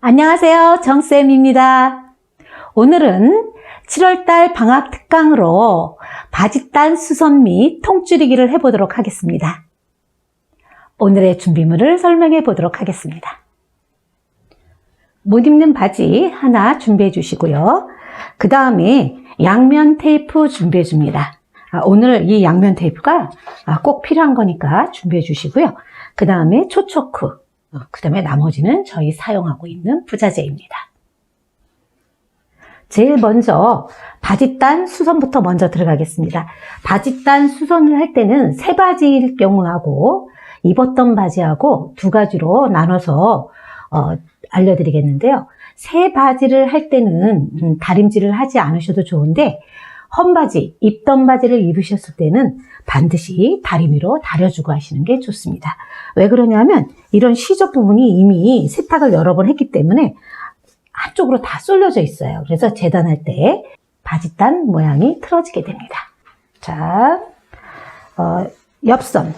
안녕하세요. 정쌤입니다. 오늘은 7월달 방학 특강으로 바짓단 수선 및 통줄이기를 해보도록 하겠습니다. 오늘의 준비물을 설명해 보도록 하겠습니다. 못 입는 바지 하나 준비해 주시고요. 그 다음에 양면 테이프 준비해 줍니다. 오늘 이 양면 테이프가 꼭 필요한 거니까 준비해 주시고요. 그 다음에 초초크, 그 다음에 나머지는 저희 사용하고 있는 부자재입니다. 제일 먼저 바짓단 수선부터 먼저 들어가겠습니다. 바짓단 수선을 할 때는 새 바지일 경우하고 입었던 바지하고 두 가지로 나눠서 알려드리겠는데요. 새 바지를 할 때는 다림질을 하지 않으셔도 좋은데 헌바지, 입던 바지를 입으셨을 때는 반드시 다리미로 다려주고 하시는 게 좋습니다. 왜 그러냐면 이런 시접 부분이 이미 세탁을 여러 번 했기 때문에 한쪽으로 다 쏠려져 있어요. 그래서 재단할 때 바짓단 모양이 틀어지게 됩니다. 자, 옆선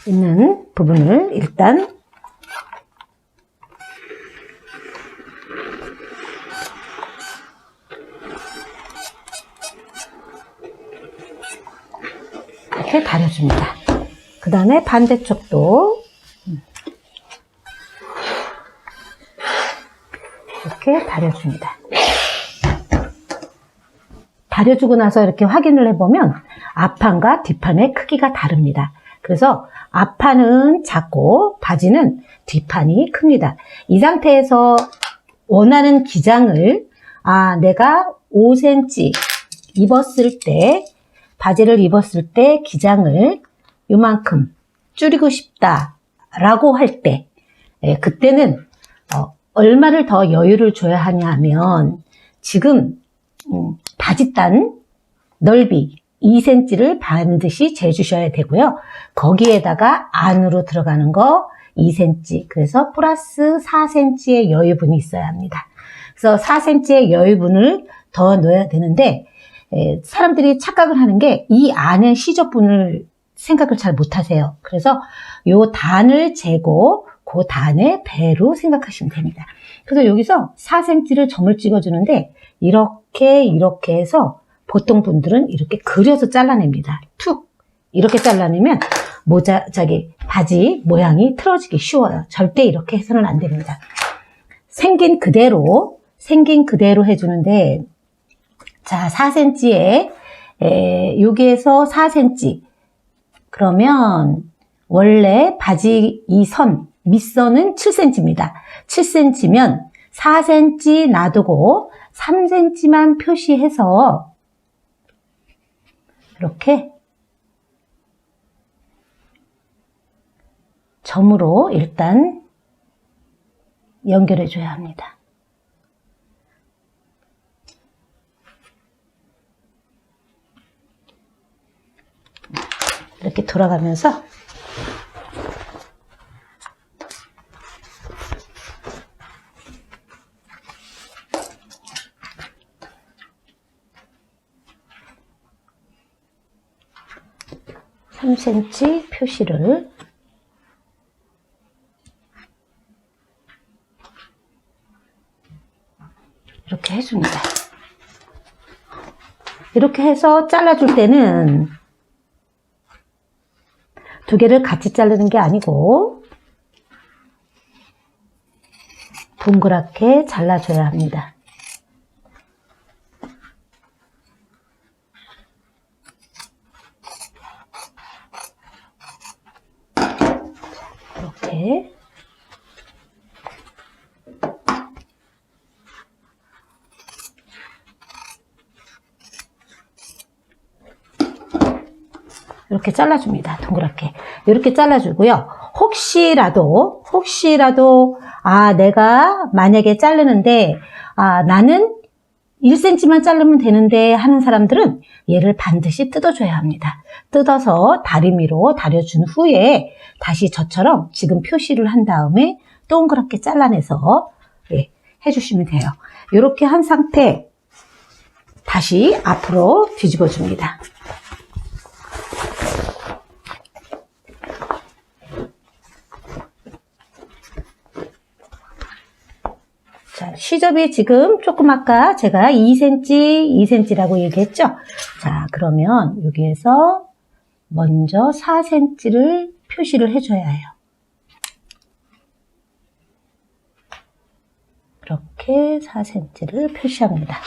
있는 부분을 일단 이렇게 다려줍니다. 그 다음에 반대쪽도 이렇게 다려줍니다. 다려주고 나서 이렇게 확인을 해보면 앞판과 뒷판의 크기가 다릅니다. 그래서 앞판은 작고 바지는 뒷판이 큽니다. 이 상태에서 원하는 기장을 내가 5cm 입었을 때 바지를 입었을 때 기장을 요만큼 줄이고 싶다라고 할 때 그때는 얼마를 더 여유를 줘야 하냐 하면 지금 바짓단 넓이 2cm를 반드시 재주셔야 되고요. 거기에다가 안으로 들어가는 거 2cm, 그래서 플러스 4cm의 여유분이 있어야 합니다. 그래서 4cm의 여유분을 더 넣어야 되는데 사람들이 착각을 하는 게 이 안에 시접분을 생각을 잘 못하세요. 그래서 요 단을 재고 그 단의 배로 생각하시면 됩니다. 그래서 여기서 4cm를 점을 찍어주는데 이렇게 해서 보통 분들은 이렇게 그려서 잘라냅니다. 툭 이렇게 잘라내면 바지 모양이 틀어지기 쉬워요. 절대 이렇게 해서는 안 됩니다. 생긴 그대로 해주는데 자, 4cm에 여기에서 4cm 그러면 원래 바지 이 선 밑선은 7cm입니다. 7cm면 4cm 놔두고 3cm만 표시해서 이렇게 점으로 일단 연결해 줘야 합니다. 이렇게 돌아가면서 (3cm) 표시를 이렇게 해줍니다. 이렇게 해서 잘라줄 때는 두 개를 같이 자르는 게 아니고 동그랗게 잘라줘야 합니다. 이렇게 이렇게 잘라줍니다. 동그랗게 이렇게 잘라주고요. 혹시라도 내가 만약에 자르는데 나는 1cm만 자르면 되는데 하는 사람들은 얘를 반드시 뜯어줘야 합니다. 뜯어서 다리미로 다려준 후에 다시 저처럼 지금 표시를 한 다음에 동그랗게 잘라내서 해주시면 돼요. 이렇게 한 상태 다시 앞으로 뒤집어 줍니다. 자, 시접이 지금 조금 아까 제가 2cm, 2cm라고 얘기했죠? 자, 그러면 여기에서 먼저 4cm를 표시를 해줘야 해요. 이렇게 4cm를 표시합니다.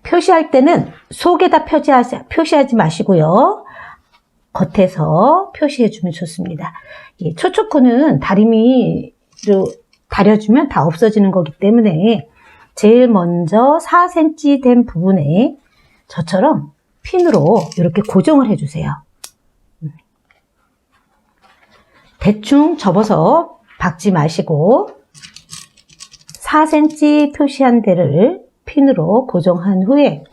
표시할 때는 속에다 표시하지 마시고요. 겉에서 표시해주면 좋습니다. 이 초초코는 다리미로 다려주면 다 없어지는 거기 때문에 제일 먼저 4cm 된 부분에 저처럼 핀으로 이렇게 고정을 해주세요. 대충 접어서 박지 마시고 4cm 표시한 데를 핀으로 고정한 후에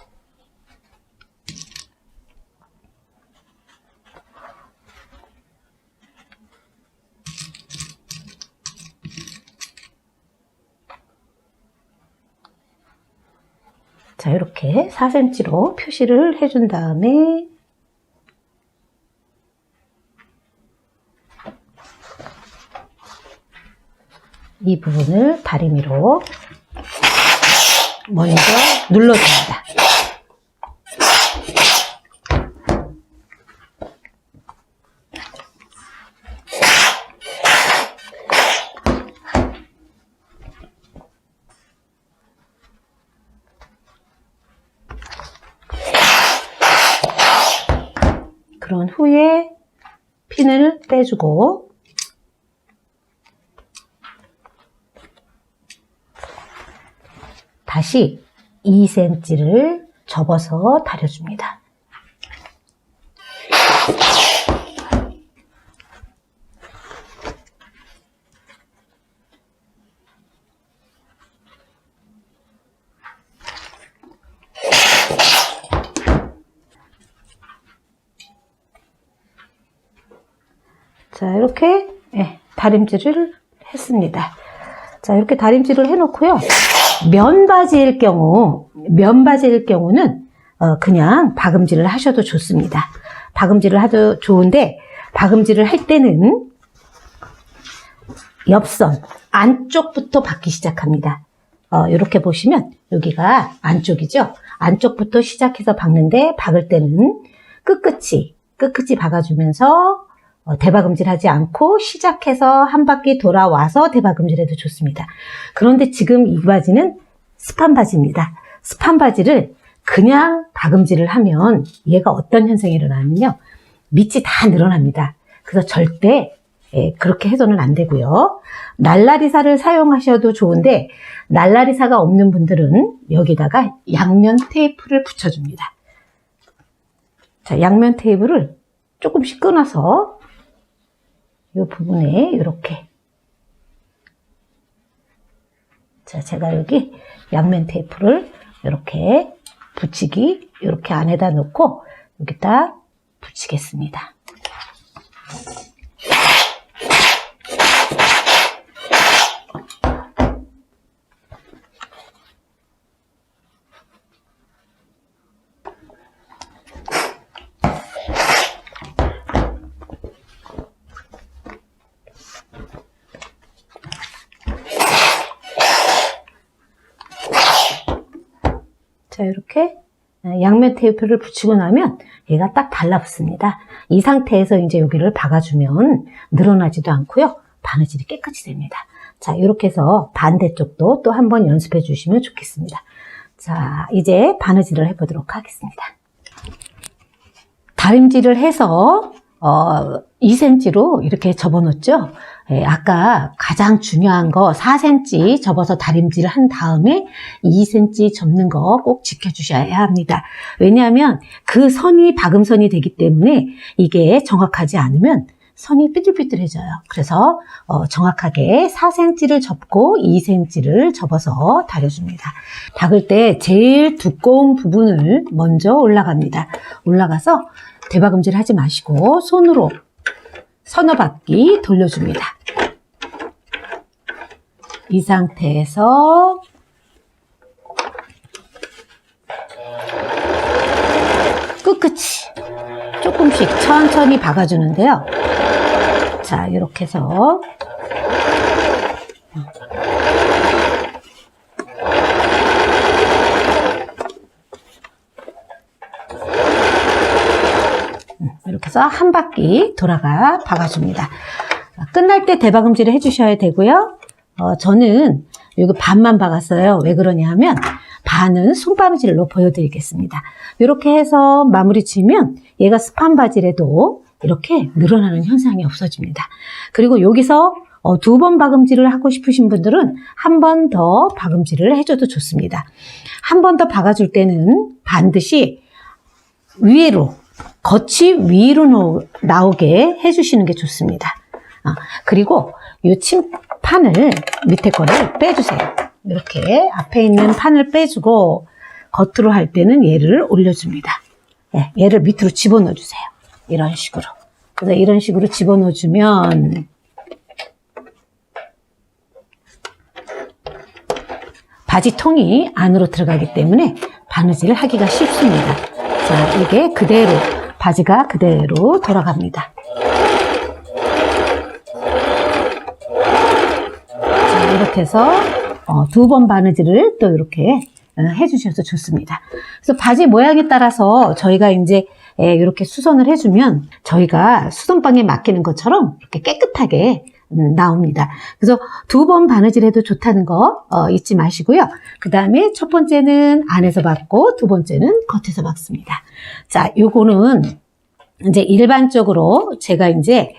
자, 이렇게 4cm로 표시를 해준 다음에 이 부분을 다리미로 먼저 눌러줍니다. 그런 후에 핀을 빼주고 다시 2cm를 접어서 다려줍니다. 자, 이렇게 다림질을 했습니다. 자, 이렇게 다림질을 해놓고요. 면바지일 경우는 그냥 박음질을 하셔도 좋습니다. 박음질을 하도 좋은데 박음질을 할 때는 옆선 안쪽부터 박기 시작합니다. 이렇게 보시면 여기가 안쪽이죠. 안쪽부터 시작해서 박는데 박을 때는 끝끝이 박아주면서 대박음질 하지 않고 시작해서 한 바퀴 돌아와서 대박음질 해도 좋습니다. 그런데 지금 이 바지는 스판 바지입니다. 스판 바지를 그냥 박음질을 하면 얘가 어떤 현상이 일어나면요. 밑이 다 늘어납니다. 그래서 절대 그렇게 해서는 안 되고요. 날라리사를 사용하셔도 좋은데 날라리사가 없는 분들은 여기다가 양면 테이프를 붙여줍니다. 자, 양면 테이프를 조금씩 끊어서 이 부분에 이렇게 자, 제가 여기 양면 테이프를 이렇게 붙이기 이렇게 안에다 놓고 여기다 붙이겠습니다. 자, 이렇게 양면 테이프를 붙이고 나면 얘가 딱 달라붙습니다. 이 상태에서 이제 여기를 박아주면 늘어나지도 않고요. 바느질이 깨끗이 됩니다. 자, 이렇게 해서 반대쪽도 또 한번 연습해 주시면 좋겠습니다. 자, 이제 바느질을 해보도록 하겠습니다. 다림질을 해서 2cm로 이렇게 접어놓죠. 아까 가장 중요한 거 4cm 접어서 다림질을 한 다음에 2cm 접는 거 꼭 지켜주셔야 합니다. 왜냐하면 그 선이 박음선이 되기 때문에 이게 정확하지 않으면 선이 삐뚤삐뚤해져요. 그래서 정확하게 4cm를 접고 2cm를 접어서 다려줍니다. 박을 때 제일 두꺼운 부분을 먼저 올라갑니다. 올라가서 대박음질 하지 마시고 손으로 서너 바퀴 돌려줍니다. 이 상태에서 끝끝이 조금씩 천천히 박아주는데요. 자, 이렇게 해서 이렇게 해서 한 바퀴 돌아가 박아줍니다. 끝날 때 대박음질을 해주셔야 되고요. 저는 여기 반만 박았어요. 왜 그러냐 하면 반은 손바느질로 보여드리겠습니다. 이렇게 해서 마무리 지으면 얘가 스판 바질에도 이렇게 늘어나는 현상이 없어집니다. 그리고 여기서 두 번 박음질을 하고 싶으신 분들은 한 번 더 박음질을 해줘도 좋습니다. 한 번 더 박아줄 때는 반드시 위로, 겉이 위로 나오게 해주시는 게 좋습니다. 그리고 이 침판을 밑에 거를 빼주세요. 이렇게 앞에 있는 판을 빼주고 겉으로 할 때는 얘를 올려줍니다. 네, 얘를 밑으로 집어넣어 주세요. 이런 식으로. 그래서 이런 식으로 집어넣어 주면 바지통이 안으로 들어가기 때문에 바느질을 하기가 쉽습니다. 자, 이게 그대로, 바지가 그대로 돌아갑니다. 자, 이렇게 해서 두 번 바느질을 또 이렇게 해주셔서 좋습니다. 그래서 바지 모양에 따라서 저희가 이제 이렇게 수선을 해주면 저희가 수선방에 맡기는 것처럼 이렇게 깨끗하게 나옵니다. 그래서 두 번 바느질 해도 좋다는 거 잊지 마시고요. 그 다음에 첫 번째는 안에서 박고 두 번째는 겉에서 박습니다. 자, 요거는 이제 일반적으로 제가 이제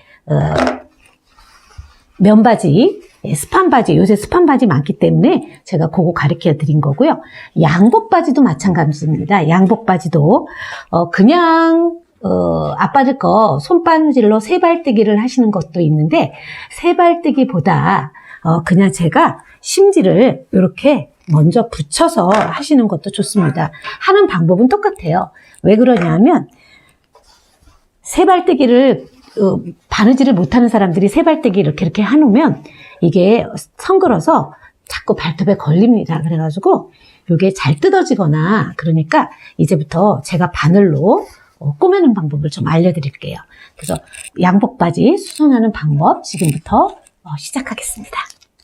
면바지, 스판 바지, 요새 스판 바지 많기 때문에 제가 그거 가르쳐 드린 거고요. 양복 바지도 마찬가지입니다. 양복 바지도 그냥 앞바지 거 손바느질로 세발뜨기를 하시는 것도 있는데 세발뜨기보다 그냥 제가 심지를 이렇게 먼저 붙여서 하시는 것도 좋습니다. 하는 방법은 똑같아요. 왜 그러냐면 세발뜨기를 바느질을 못하는 사람들이 세발뜨기 이렇게 해놓으면 이게 성글어서 자꾸 발톱에 걸립니다. 그래가지고 이게 잘 뜯어지거나 그러니까 이제부터 제가 바늘로 꼬매는 방법을 좀 알려드릴게요. 그래서 양복 바지 수선하는 방법 지금부터 시작하겠습니다.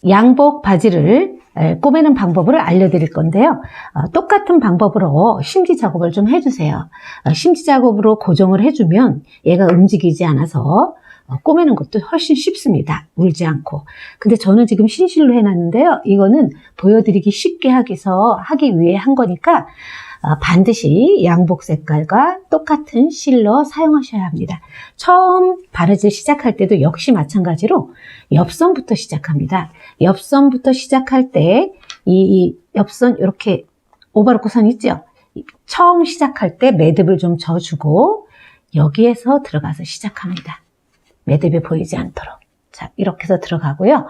양복 바지를 꼬매는 방법을 알려드릴 건데요. 똑같은 방법으로 심지 작업을 좀 해주세요. 심지 작업으로 고정을 해주면 얘가 움직이지 않아서 꼬매는 것도 훨씬 쉽습니다. 울지 않고. 근데 저는 지금 신실로 해놨는데요. 이거는 보여드리기 쉽게 하기 위해 한 거니까 반드시 양복 색깔과 똑같은 실로 사용하셔야 합니다. 처음 바느질 시작할 때도 역시 마찬가지로 옆선부터 시작합니다. 옆선부터 시작할 때 이 옆선 이렇게 오버로크 선 있죠? 처음 시작할 때 매듭을 좀 져주고 여기에서 들어가서 시작합니다. 매듭이 보이지 않도록. 자, 이렇게 해서 들어가고요.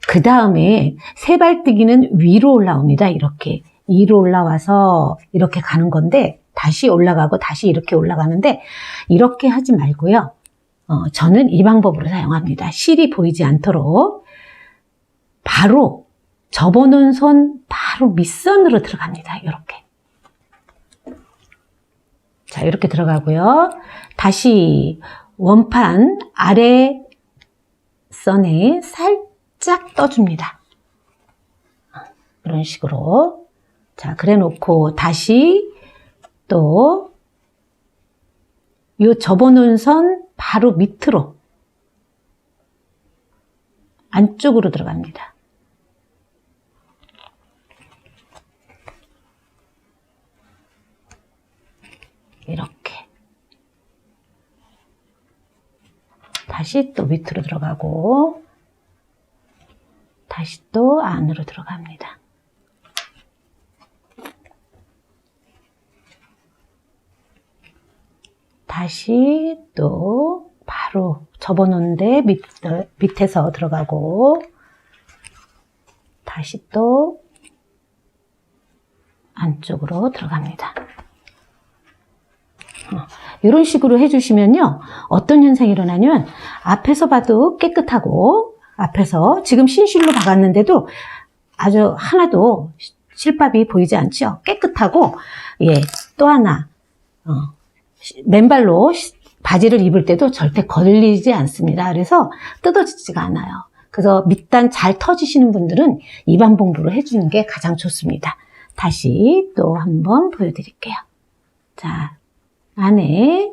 그 다음에 세발뜨기는 위로 올라옵니다. 이렇게. 위로 올라와서 이렇게 가는 건데 다시 올라가고 다시 이렇게 올라가는데 이렇게 하지 말고요. 저는 이 방법으로 사용합니다. 실이 보이지 않도록 바로 접어놓은 손 바로 밑선으로 들어갑니다. 이렇게. 자, 이렇게 들어가고요. 다시 원판 아래 선에 살짝 떠줍니다. 이런 식으로. 자, 그래 놓고 다시 또 요 접어놓은 선 바로 밑으로 안쪽으로 들어갑니다. 이렇게 다시 또 밑으로 들어가고 다시 또 안으로 들어갑니다. 다시 또 바로 접어놓은 데 밑에서 들어가고 다시 또 안쪽으로 들어갑니다. 이런 식으로 해주시면요. 어떤 현상이 일어나냐면 앞에서 봐도 깨끗하고 앞에서 지금 신실로 박았는데도 아주 하나도 실밥이 보이지 않죠. 깨끗하고 예, 또 하나 맨발로 바지를 입을 때도 절대 걸리지 않습니다. 그래서 뜯어지지가 않아요. 그래서 밑단 잘 터지시는 분들은 이반봉부로 해주는 게 가장 좋습니다. 다시 또 한번 보여드릴게요. 자, 안에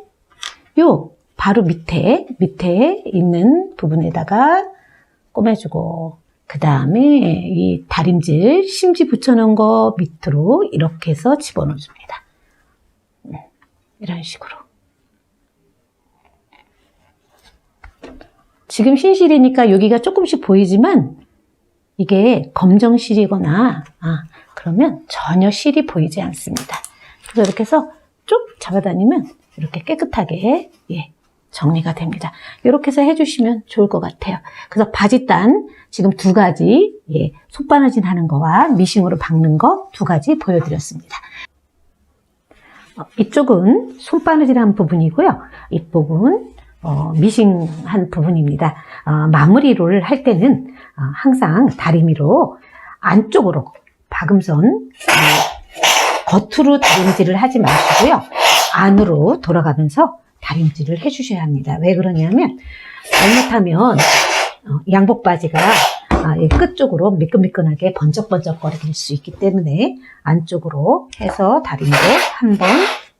요 바로 밑에 있는 부분에다가 꼬매주고, 그 다음에 이 다림질 심지 붙여놓은 거 밑으로 이렇게 해서 집어넣어줍니다. 이런 식으로. 지금 흰실이니까 여기가 조금씩 보이지만 이게 검정실이거나 그러면 전혀 실이 보이지 않습니다. 그래서 이렇게 해서 쭉 잡아다니면 이렇게 깨끗하게 정리가 됩니다. 이렇게 해서 해주시면 좋을 것 같아요. 그래서 바지단 지금 두 가지 손바느질 하는 거와 미싱으로 박는 거 두 가지 보여드렸습니다. 이쪽은 손바느질한 부분이고요. 이 부분 미싱한 부분입니다. 마무리를 할 때는 항상 다리미로 안쪽으로 박음선 겉으로 다림질을 하지 마시고요. 안으로 돌아가면서 다림질을 해주셔야 합니다. 왜 그러냐면 잘못하면 양복 바지가 끝쪽으로 미끈미끈하게 번쩍번쩍거릴 수 있기 때문에 안쪽으로 해서 다림으로 한 번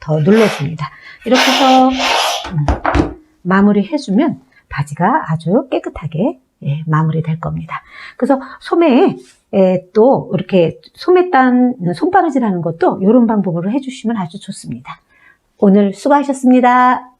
더 눌러줍니다. 이렇게 해서 마무리 해주면 바지가 아주 깨끗하게 마무리될 겁니다. 그래서 소매에 또 이렇게 소매단 손바느질 하는 것도 이런 방법으로 해주시면 아주 좋습니다. 오늘 수고하셨습니다.